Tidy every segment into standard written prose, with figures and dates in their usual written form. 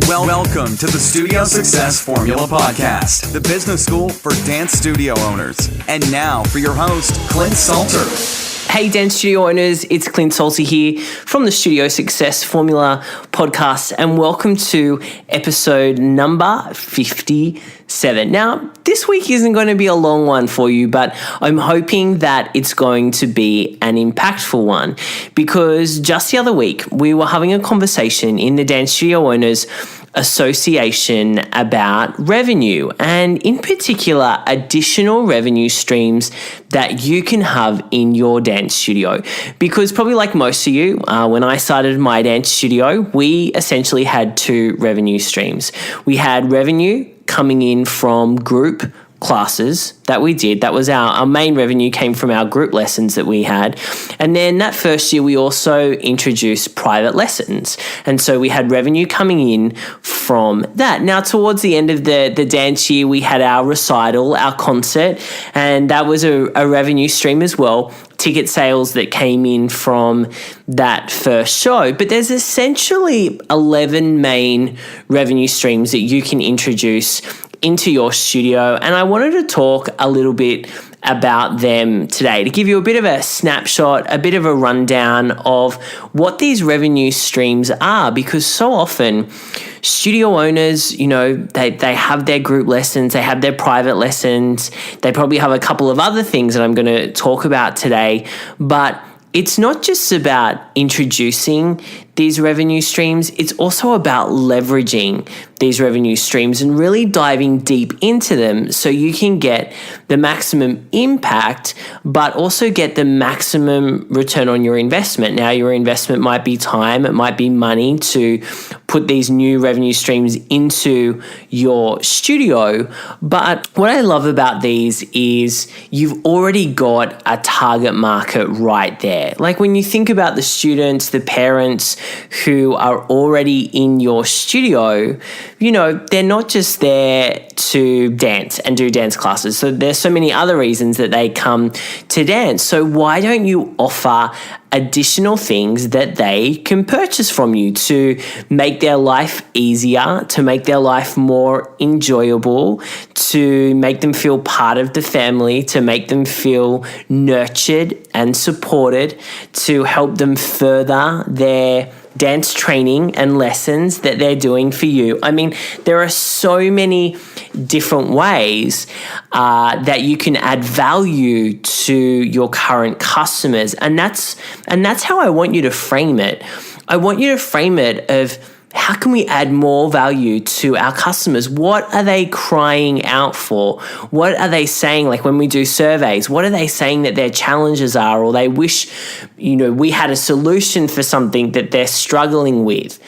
Welcome to the Studio Success Formula Podcast, the business school for dance studio owners. And now for your host, Clint Salter. Hey dance studio owners, it's Clint Salter here from the Studio Success Formula Podcast, and welcome to episode number 57. Now, this week isn't going to be a long one for you, but I'm hoping that it's going to be an impactful one, because just the other week we were having a conversation in the Dance Studio Owners Association about revenue, and in particular additional revenue streams that you can have in your dance studio. Because probably like most of you, when I started my dance studio, we essentially had two revenue streams. We had revenue coming in from group classes that we did. That was our main revenue came from our group lessons that we had. And then that first year, we also introduced private lessons. And so we had revenue coming in from that. Now, towards the end of the dance year, we had our recital, our concert, and that was a revenue stream as well. Ticket sales that came in from that first show. But there's essentially 11 main revenue streams that you can introduce into your studio, and I wanted to talk a little bit about them today to give you a bit of a snapshot, a bit of a rundown of what these revenue streams are, because so often studio owners, they have their group lessons, they have their private lessons, they probably have a couple of other things that I'm going to talk about today, but it's not just about introducing these revenue streams, it's also about leveraging these revenue streams and really diving deep into them so you can get the maximum impact, but also get the maximum return on your investment. Now, your investment might be time, it might be money to put these new revenue streams into your studio. But what I love about these is you've already got a target market right there. Like when you think about the students, the parents who are already in your studio, they're not just there to dance and do dance classes. So there's so many other reasons that they come to dance. So why don't you offer additional things that they can purchase from you to make their life easier, to make their life more enjoyable, to make them feel part of the family, to make them feel nurtured and supported, to help them further their dance training and lessons that they're doing for you. I mean, there are so many different ways that you can add value to your current customers. And that's how I want you to frame it. I want you to frame it of how can we add more value to our customers? What are they crying out for? What are they saying? Like when we do surveys, what are they saying that their challenges are? Or they wish, we had a solution for something that they're struggling with.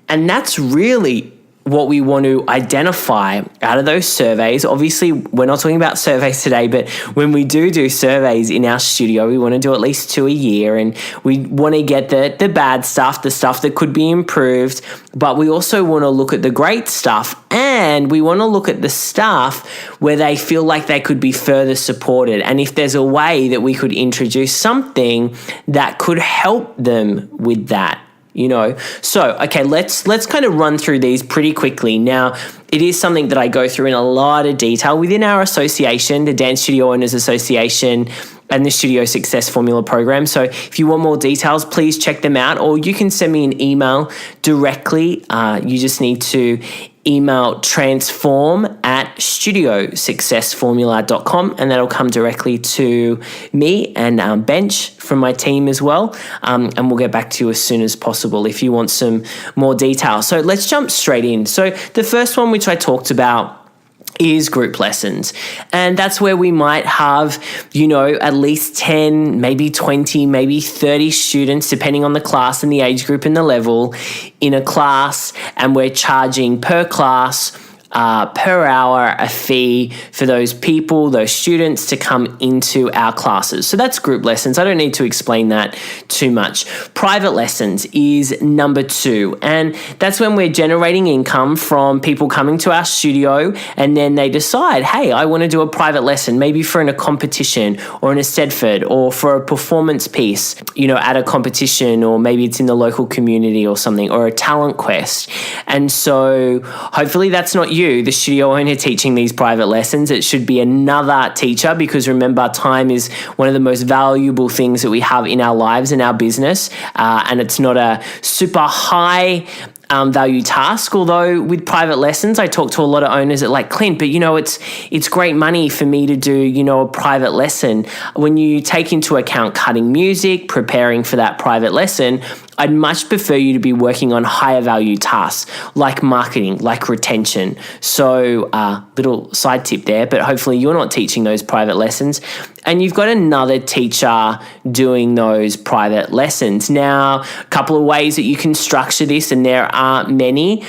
And that's really what we want to identify out of those surveys. Obviously, we're not talking about surveys today, but when we do surveys in our studio, we want to do at least 2 a year, and we want to get the bad stuff, the stuff that could be improved, but we also want to look at the great stuff, and we want to look at the stuff where they feel like they could be further supported, and if there's a way that we could introduce something that could help them with that. So, okay, let's kind of run through these pretty quickly. Now, it is something that I go through in a lot of detail within our association, the Dance Studio Owners Association and the Studio Success Formula program. So if you want more details, please check them out, or you can send me an email directly. You just need to email transform@studiosuccessformula.com, and that'll come directly to me and Bench from my team as well. And we'll get back to you as soon as possible if you want some more detail. So let's jump straight in. So the first one, which I talked about, is group lessons. And that's where we might have, at least 10, maybe 20, maybe 30 students, depending on the class and the age group and the level in a class. And we're charging per class per hour a fee for those people, those students to come into our classes. So that's group lessons. I don't need to explain that too much. Private lessons is number 2. And that's when we're generating income from people coming to our studio and then they decide, hey, I want to do a private lesson, maybe for a competition or in a Stedford or for a performance piece, at a competition, or maybe it's in the local community or something, or a talent quest. And so hopefully that's not you, the studio owner, teaching these private lessons. It should be another teacher, because remember, time is one of the most valuable things that we have in our lives and our business. And it's not a super high value task. Although with private lessons, I talk to a lot of owners that like, Clint, but it's great money for me to do, a private lesson. When you take into account cutting music, preparing for that private lesson, I'd much prefer you to be working on higher value tasks like marketing, like retention. So little side tip there, but hopefully you're not teaching those private lessons and you've got another teacher doing those private lessons. Now, a couple of ways that you can structure this, and there are many,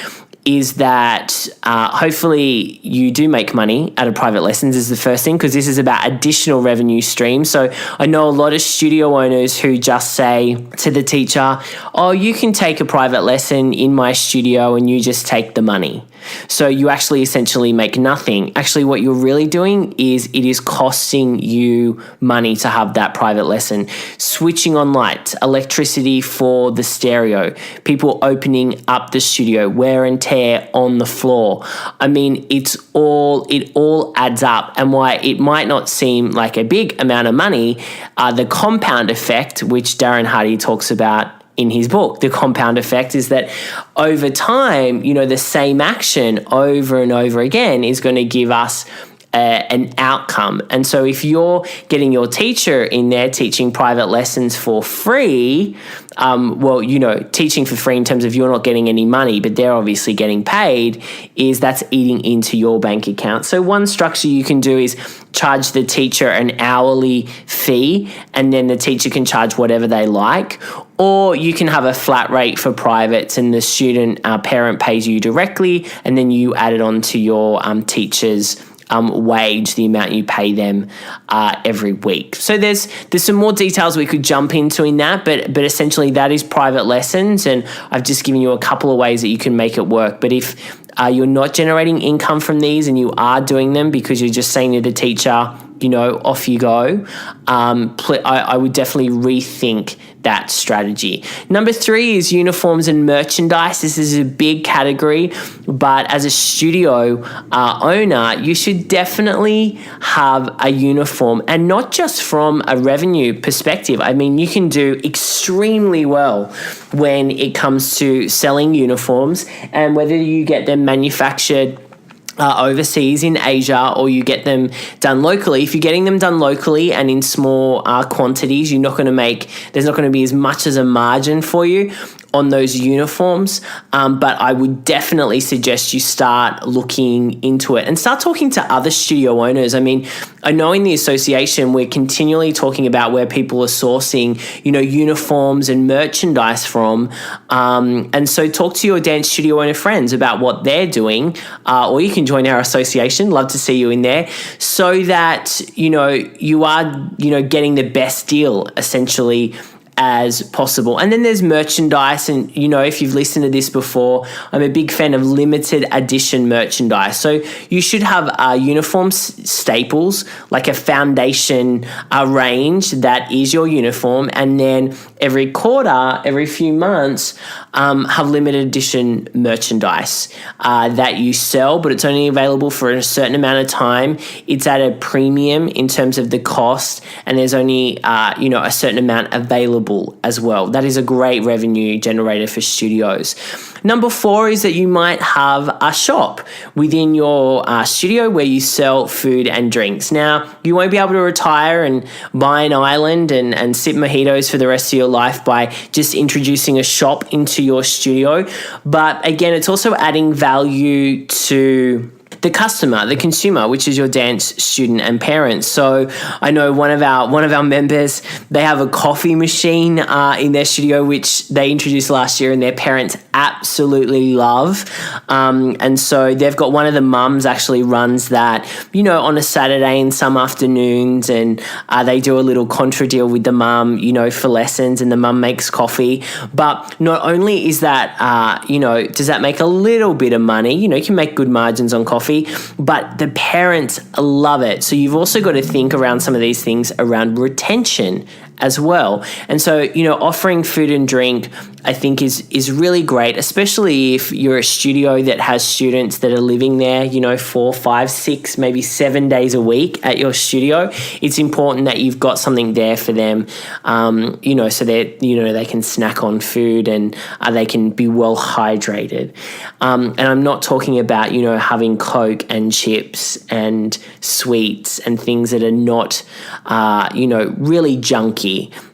is that hopefully you do make money out of private lessons is the first thing, because this is about additional revenue streams. So I know a lot of studio owners who just say to the teacher, oh, you can take a private lesson in my studio and you just take the money. So you actually essentially make nothing. Actually, what you're really doing is it is costing you money to have that private lesson. Switching on lights, electricity for the stereo, people opening up the studio, wear and tear on the floor. I mean, it all adds up. And why it might not seem like a big amount of money, the compound effect, which Darren Hardy talks about in his book, The Compound Effect, is that over time, the same action over and over again is going to give us an outcome. And so if you're getting your teacher in there teaching private lessons for free, teaching for free in terms of you're not getting any money, but they're obviously getting paid, that's eating into your bank account. So one structure you can do is charge the teacher an hourly fee, and then the teacher can charge whatever they like. Or you can have a flat rate for privates and the student parent pays you directly, and then you add it on to your teacher's wage, the amount you pay them every week. So there's some more details we could jump into in that, but essentially that is private lessons, and I've just given you a couple of ways that you can make it work. But if you're not generating income from these and you are doing them because you're just saying to the teacher, off you go, I would definitely rethink that strategy. Number 3 is uniforms and merchandise. This is a big category, but as a studio owner, you should definitely have a uniform, and not just from a revenue perspective. I mean, you can do extremely well when it comes to selling uniforms, and whether you get them manufactured overseas in Asia or you get them done locally. If you're getting them done locally and in small quantities, there's not going to be as much as a margin for you on those uniforms, but I would definitely suggest you start looking into it and start talking to other studio owners. I mean, I know in the association we're continually talking about where people are sourcing, uniforms and merchandise from, and so talk to your dance studio owner friends about what they're doing, or you can join our association. Love to see you in there, so that you are getting the best deal essentially as possible. And then there's merchandise, and if you've listened to this before, I'm a big fan of limited edition merchandise. So you should have uniform staples, like a foundation range that is your uniform, and then every quarter, every few months, have limited edition merchandise that you sell, but it's only available for a certain amount of time. It's at a premium in terms of the cost, and there's only a certain amount available as well. That is a great revenue generator for studios. Number 4 is that you might have a shop within your studio where you sell food and drinks. Now, you won't be able to retire and buy an island and sip mojitos for the rest of your life by just introducing a shop into your studio. But again, it's also adding value to the customer, the consumer, which is your dance student and parents. So I know one of our members, they have a coffee machine in their studio, which they introduced last year, and their parents absolutely love. And so they've got one of the mums actually runs that, on a Saturday and some afternoons, and they do a little contra deal with the mum, for lessons, and the mum makes coffee. But not only is that, does that make a little bit of money, you can make good margins on coffee, but the parents love it. So you've also got to think around some of these things around retention as well. And so, offering food and drink, I think is really great, especially if you're a studio that has students that are living there, 4, 5, 6, maybe 7 days a week at your studio. It's important that you've got something there for them, so that, they can snack on food and they can be well hydrated. And I'm not talking about, having Coke and chips and sweets and things that are not, really junky.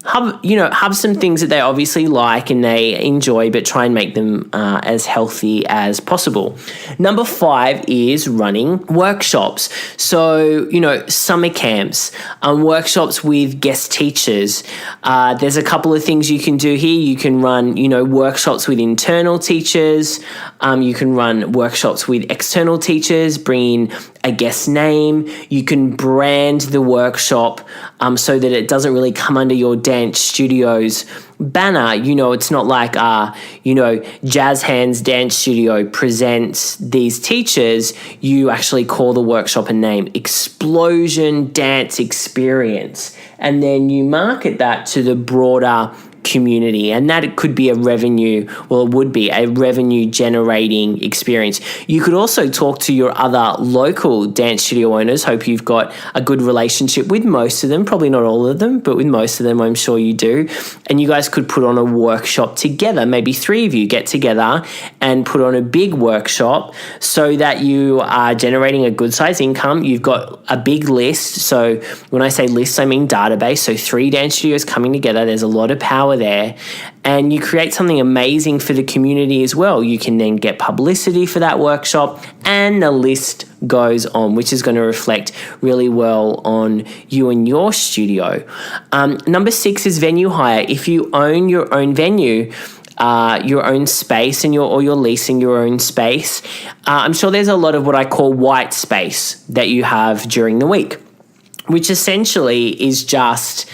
Have some things that they obviously like and they enjoy, but try and make them as healthy as possible. Number 5 is running workshops. So, summer camps, workshops with guest teachers. There's a couple of things you can do here. You can run, workshops with internal teachers. You can run workshops with external teachers, bring in a guest name. You can brand the workshop so that it doesn't really come under your dance studio's banner. It's not like, Jazz Hands Dance Studio presents these teachers. You actually call the workshop a name, Explosion Dance Experience. And then you market that to the broader community, and that it could be it would be a revenue generating experience. You could also talk to your other local dance studio owners. Hope you've got a good relationship with most of them, probably not all of them, but with most of them I'm sure you do. And you guys could put on a workshop together. Maybe 3 of you get together and put on a big workshop so that you are generating a good size income. You've got a big list. So when I say list, I mean database. So 3 dance studios coming together. There's a lot of power there, and you create something amazing for the community as well. You can then get publicity for that workshop, and the list goes on, which is going to reflect really well on you and your studio. Number 6 is venue hire. If you own your own venue, your own space, and you're leasing your own space, I'm sure there's a lot of what I call white space that you have during the week, which essentially is just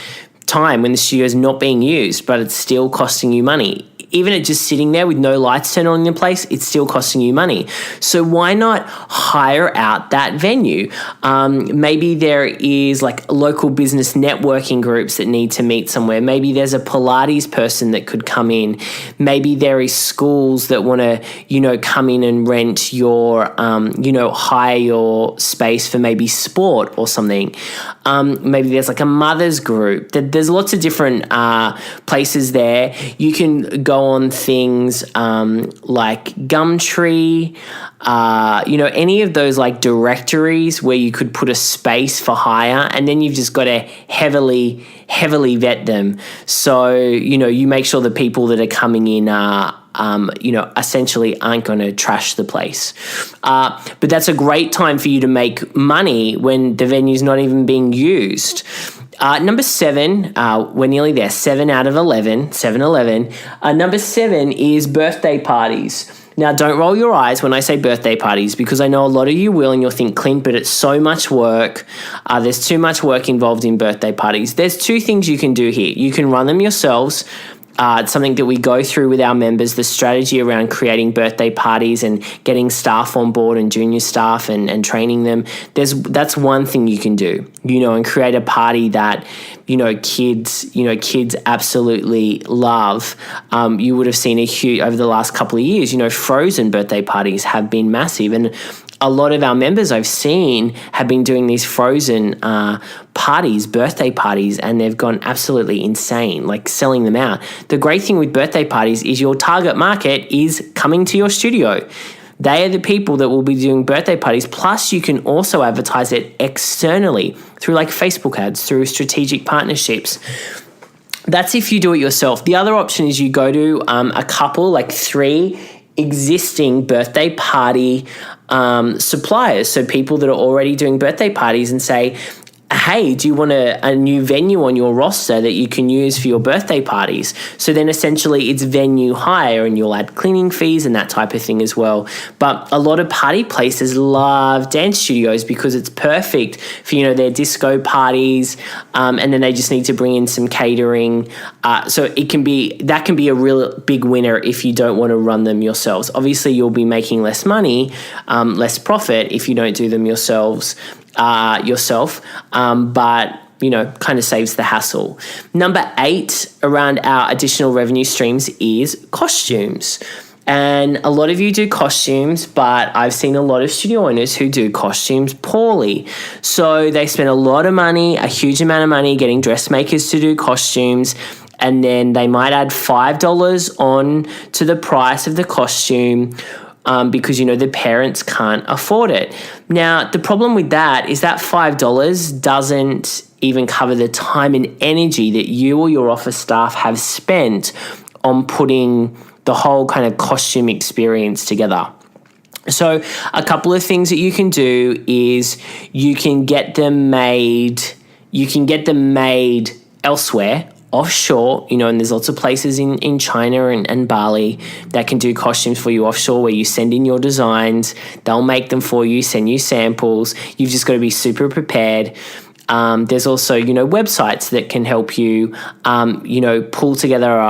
time when the studio is not being used, but it's still costing you money. Even it just sitting there with no lights turned on in your place, it's still costing you money. So why not hire out that venue? Maybe there is like local business networking groups that need to meet somewhere. Maybe there's a Pilates person that could come in. Maybe there is schools that want to, come in and rent your, hire your space for maybe sport or something. Maybe there's like a mother's group. There's lots of different places there. You can go on things like Gumtree, any of those like directories where you could put a space for hire, and then you've just got to heavily vet them. So, you make sure the people that are coming in essentially aren't going to trash the place. But that's a great time for you to make money when the venue's not even being used. Number 7, we're nearly there, 7 out of 11, 7-11. Number 7 is birthday parties. Now, don't roll your eyes when I say birthday parties, because I know a lot of you will, and you'll think, Clint, but it's so much work. There's too much work involved in birthday parties. There's 2 things you can do here. You can run them yourselves. It's something that we go through with our members, the strategy around creating birthday parties and getting staff on board and junior staff and training them. That's one thing you can do, and create a party that, kids absolutely love. You would have seen a huge, over the last couple of years, Frozen birthday parties have been massive. And a lot of our members I've seen have been doing these Frozen birthday parties, and they've gone absolutely insane, like selling them out. The great thing with birthday parties is your target market is coming to your studio. They are the people that will be doing birthday parties. Plus, you can also advertise it externally through like Facebook ads, through strategic partnerships. That's if you do it yourself. The other option is you go to a couple, like 3 existing birthday party suppliers. So people that are already doing birthday parties and say, hey, do you want a new venue on your roster that you can use for your birthday parties? So then essentially it's venue hire, and you'll add cleaning fees and that type of thing as well. But a lot of party places love dance studios because it's perfect for, their disco parties, and then they just need to bring in some catering. So that can be a real big winner if you don't want to run them yourselves. Obviously, you'll be making less money, less profit if you don't do them yourself, but kind of saves the hassle. Number 8 around our additional revenue streams is costumes. And a lot of you do costumes, but I've seen a lot of studio owners who do costumes poorly. So they spend a lot of money, a huge amount of money, getting dressmakers to do costumes, and then they might add $5 on to the price of the costume, because, the parents can't afford it. Now, the problem with that is that $5 doesn't even cover the time and energy that you or your office staff have spent on putting the whole kind of costume experience together. So a couple of things that you can do is you can get them made elsewhere, offshore, and there's lots of places in China and Bali that can do costumes for you offshore, where you send in your designs, they'll make them for you, send you samples. You've just got to be super prepared. There's also, websites that can help you, pull together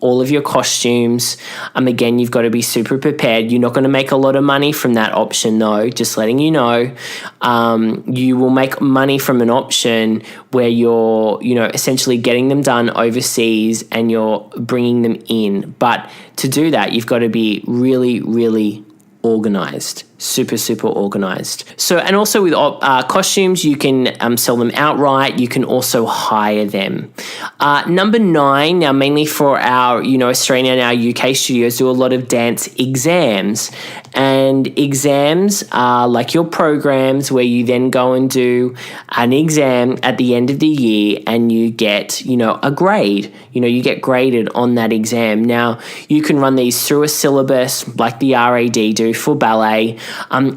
all of your costumes. Again, you've got to be super prepared. You're not going to make a lot of money from that option, though, just letting you know. You will make money from an option where you're, essentially getting them done overseas and you're bringing them in. But to do that, you've got to be really, really organized. Super organized. So, and also with costumes, you can sell them outright. You can also hire them. Number 9, now mainly for our, Australian and our UK studios, do a lot of dance exams. And exams are like your programs where you then go and do an exam at the end of the year and you get, a grade. You get graded on that exam. Now, you can run these through a syllabus like the RAD do for ballet.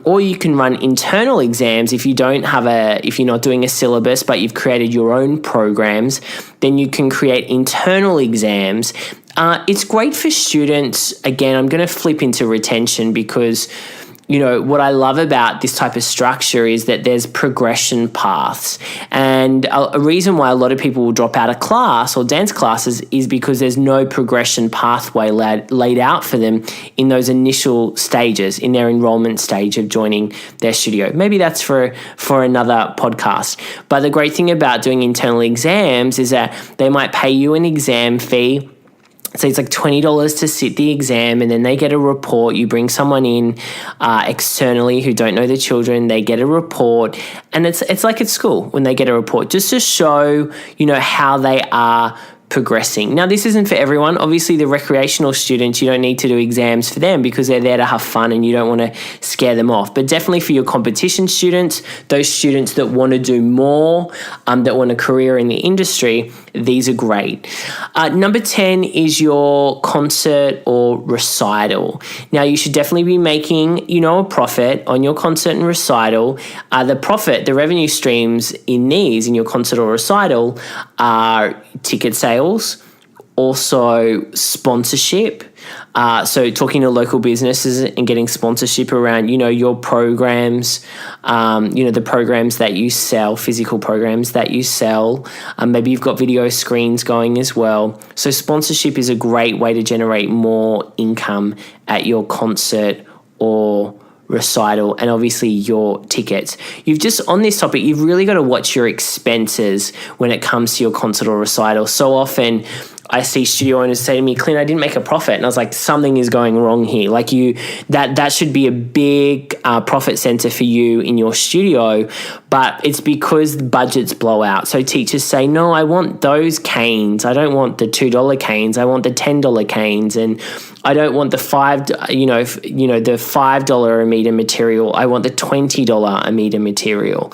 Or you can run internal exams if you're not doing a syllabus, but you've created your own programs, then you can create internal exams. It's great for students. Again, I'm going to flip into retention because, what I love about this type of structure is that there's progression paths. And a reason why a lot of people will drop out of class or dance classes is because there's no progression pathway laid out for them in those initial stages, in their enrollment stage of joining their studio. Maybe that's for another podcast. But the great thing about doing internal exams is that they might pay you an exam fee. So it's like $20 to sit the exam, and then they get a report. You bring someone in externally who don't know the children. They get a report, and it's like at school when they get a report, just to show, how they are progressing. Now, this isn't for everyone. Obviously, the recreational students, you don't need to do exams for them because they're there to have fun and you don't want to scare them off. But definitely for your competition students, those students that want to do more, that want a career in the industry, these are great. Number 10 is your concert or recital. Now, you should definitely be making, a profit on your concert and recital. The revenue streams in your concert or recital are ticket sales, also sponsorship. So talking to local businesses and getting sponsorship around, your programs, the programs that you sell, physical programs that you sell. Maybe you've got video screens going as well. So sponsorship is a great way to generate more income at your concert or recital, and obviously your tickets. On this topic, you've really got to watch your expenses when it comes to your concert or recital. So often I see studio owners say to me, Clint, I didn't make a profit. And I was like, something is going wrong here. Like that should be a big profit center for you in your studio, but it's because the budgets blow out. So teachers say, no, I want those canes. I don't want the $2 canes. I want the $10 canes. And I don't want the the $5 a meter material. I want the $20 a meter material.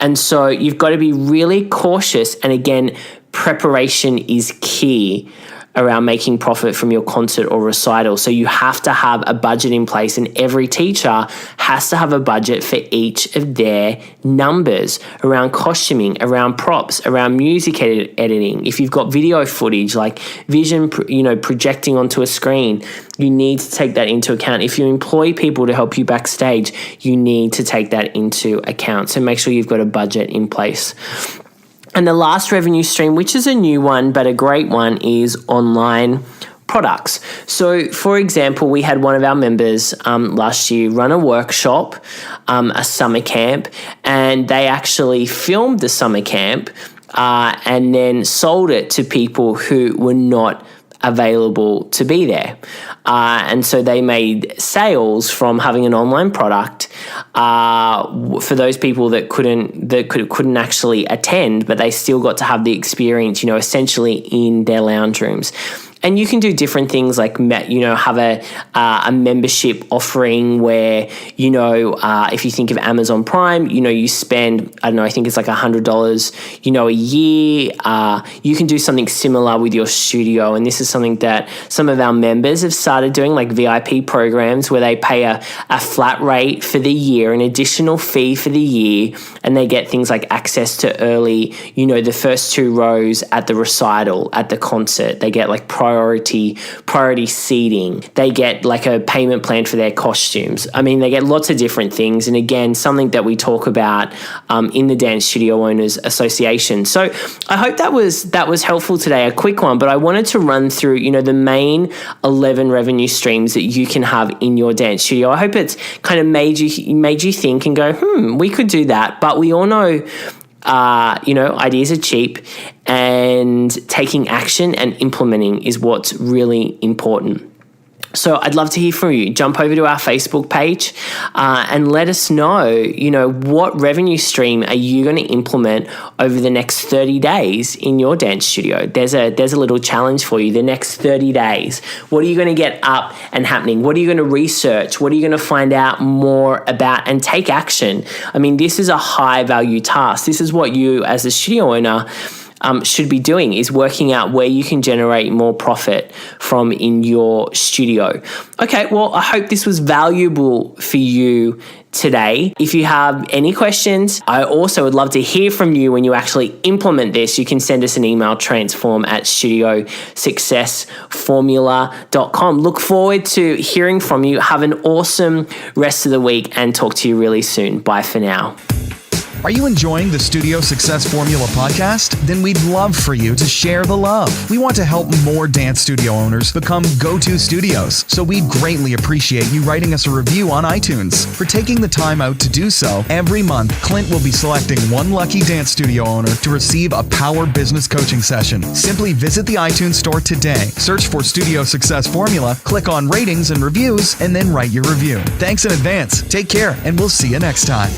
And so you've got to be really cautious. And again, preparation is key. around making profit from your concert or recital. So you have to have a budget in place, and every teacher has to have a budget for each of their numbers around costuming, around props, around music editing. If you've got video footage like vision, projecting onto a screen, you need to take that into account. If you employ people to help you backstage, you need to take that into account. So make sure you've got a budget in place. And the last revenue stream, which is a new one, but a great one, is online products. So, for example, we had one of our members last year run a workshop, a summer camp, and they actually filmed the summer camp and then sold it to people who were not available to be there. And so they made sales from having an online product for those people that couldn't actually attend, but they still got to have the experience, essentially in their lounge rooms. And you can do different things like, have a membership offering where, if you think of Amazon Prime, you spend, I think it's like $100, a year. You can do something similar with your studio. And this is something that some of our members have started doing, like VIP programs where they pay a flat rate for the year, an additional fee for the year, and they get things like access to early, the first 2 rows at the recital, at the concert. They get like priority seating. They get like a payment plan for their costumes. I mean, they get lots of different things. And again, something that we talk about in the Dance Studio Owners Association. So I hope that was helpful today, a quick one, but I wanted to run through, the main 11 revenue streams that you can have in your dance studio. I hope it's kind of made you think and go, we could do that. But we all know ideas are cheap, and taking action and implementing is what's really important. So I'd love to hear from you. Jump over to our Facebook page and let us know, what revenue stream are you going to implement over the next 30 days in your dance studio? There's a little challenge for you. The next 30 days, what are you going to get up and happening? What are you going to research? What are you going to find out more about and take action? I mean, this is a high value task. This is what you as a studio owner should be doing, is working out where you can generate more profit from in your studio. Okay, well, I hope this was valuable for you today. If you have any questions, I also would love to hear from you when you actually implement this. You can send us an email, transform@studiosuccessformula.com. Look forward to hearing from you. Have an awesome rest of the week and talk to you really soon. Bye for now. Are you enjoying the Studio Success Formula podcast? Then we'd love for you to share the love. We want to help more dance studio owners become go-to studios, so we'd greatly appreciate you writing us a review on iTunes. For taking the time out to do so, every month, Clint will be selecting one lucky dance studio owner to receive a Power Business Coaching session. Simply visit the iTunes store today, search for Studio Success Formula, click on ratings and reviews, and then write your review. Thanks in advance. Take care, and we'll see you next time.